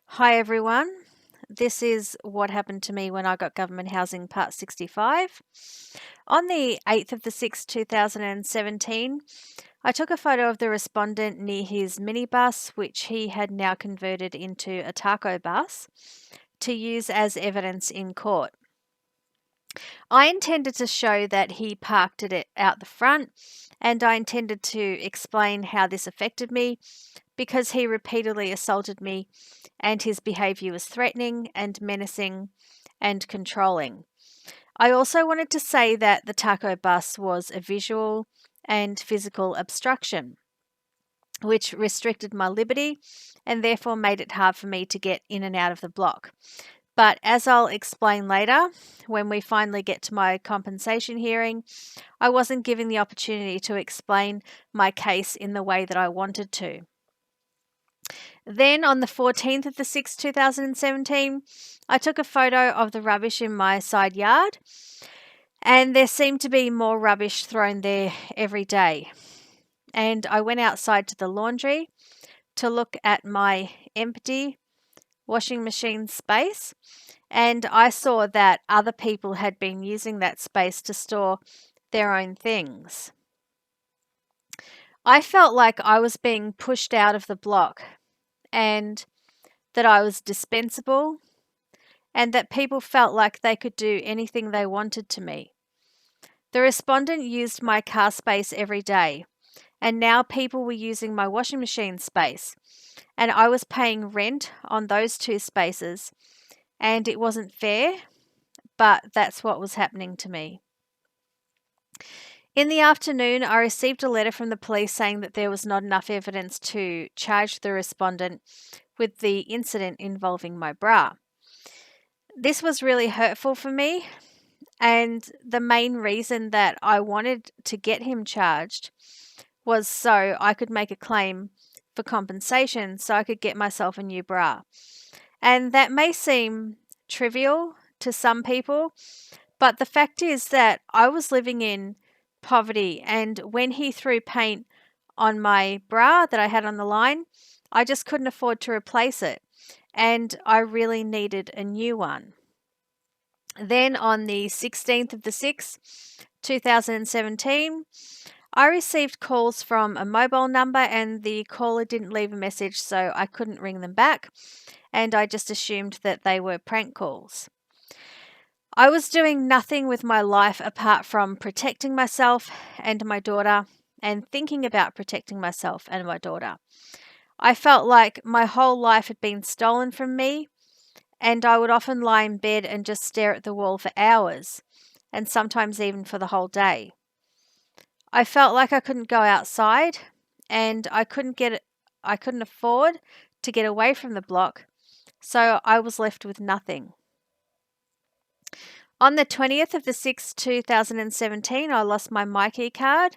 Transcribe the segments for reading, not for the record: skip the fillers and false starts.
Hi everyone. This is what happened to me when I got government housing part 65. On the 8th of the 6th, 2017, I took a photo of the respondent near his minibus, which he had now converted into a taco bus, to use as evidence in court. I intended to show that he parked it out the front, and I intended to explain how this affected me because he repeatedly assaulted me and his behaviour was threatening and menacing and controlling. I also wanted to say that the taco bus was a visual and physical obstruction, which restricted my liberty and therefore made it hard for me to get in and out of the block. But as I'll explain later, when we finally get to my compensation hearing, I wasn't given the opportunity to explain my case in the way that I wanted to. Then on the 14th of the 6th, 2017, I took a photo of the rubbish in my side yard, and there seemed to be more rubbish thrown there every day. And I went outside to the laundry to look at my empty washing machine space, and I saw that other people had been using that space to store their own things. I felt like I was being pushed out of the block and that I was dispensable and that people felt like they could do anything they wanted to me. The respondent used my car space every day, and now people were using my washing machine space, and I was paying rent on those two spaces, and it wasn't fair, but that's what was happening to me. In the afternoon, I received a letter from the police saying that there was not enough evidence to charge the respondent with the incident involving my bra. This was really hurtful for me, and the main reason that I wanted to get him charged was so I could make a claim for compensation so I could get myself a new bra. And that may seem trivial to some people, but the fact is that I was living in poverty, and when he threw paint on my bra that I had on the line, I just couldn't afford to replace it, and I really needed a new one. Then on the 16th of the 6th, 2017, I received calls from a mobile number and the caller didn't leave a message, so I couldn't ring them back, and I just assumed that they were prank calls. I was doing nothing with my life apart from protecting myself and my daughter and thinking about protecting myself and my daughter. I felt like my whole life had been stolen from me, and I would often lie in bed and just stare at the wall for hours, and sometimes even for the whole day. I felt like I couldn't go outside, and I couldn't afford to get away from the block, so I was left with nothing. On the 20th of the 6th, 2017, I lost my MyKey card,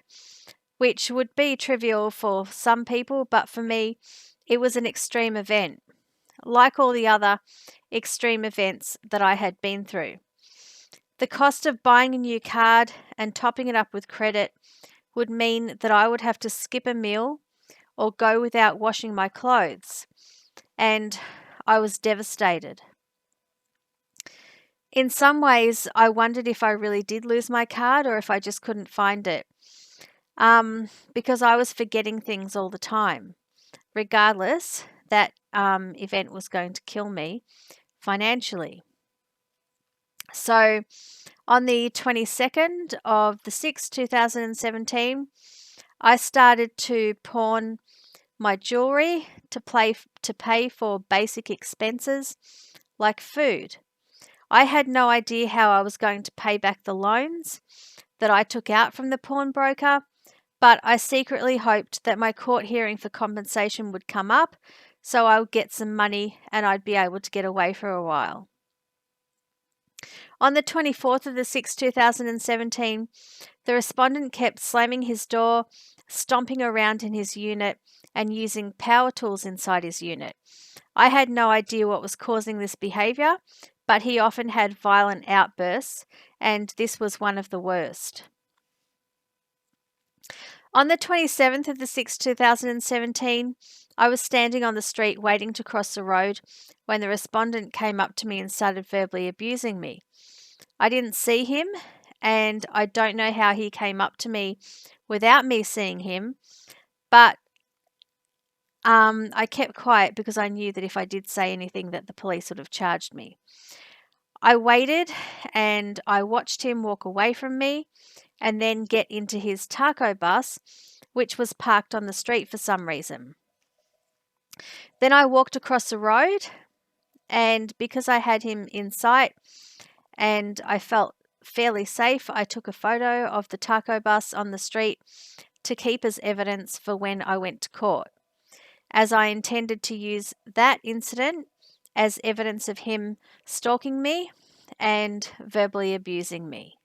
which would be trivial for some people, but for me, it was an extreme event, like all the other extreme events that I had been through. The cost of buying a new card and topping it up with credit would mean that I would have to skip a meal or go without washing my clothes, and I was devastated. In some ways, I wondered if I really did lose my card or if I just couldn't find it, because I was forgetting things all the time. Regardless, that event was going to kill me financially. So on the 22nd of the 6th, 2017, I started to pawn my jewelry to pay for basic expenses like food. I had no idea how I was going to pay back the loans that I took out from the pawnbroker, but I secretly hoped that my court hearing for compensation would come up so I would get some money and I'd be able to get away for a while. On the 24th of the 6th, 2017, the respondent kept slamming his door, stomping around in his unit, and using power tools inside his unit. I had no idea what was causing this behaviour, but he often had violent outbursts, and this was one of the worst. On the 27th of the 6th, 2017, I was standing on the street waiting to cross the road when the respondent came up to me and started verbally abusing me. I didn't see him, and I don't know how he came up to me without me seeing him, but I kept quiet because I knew that if I did say anything that the police would have charged me. I waited and I watched him walk away from me and then get into his taco bus, which was parked on the street for some reason. Then I walked across the road, and because I had him in sight and I felt fairly safe, I took a photo of the taco bus on the street to keep as evidence for when I went to court, as I intended to use that incident as evidence of him stalking me and verbally abusing me.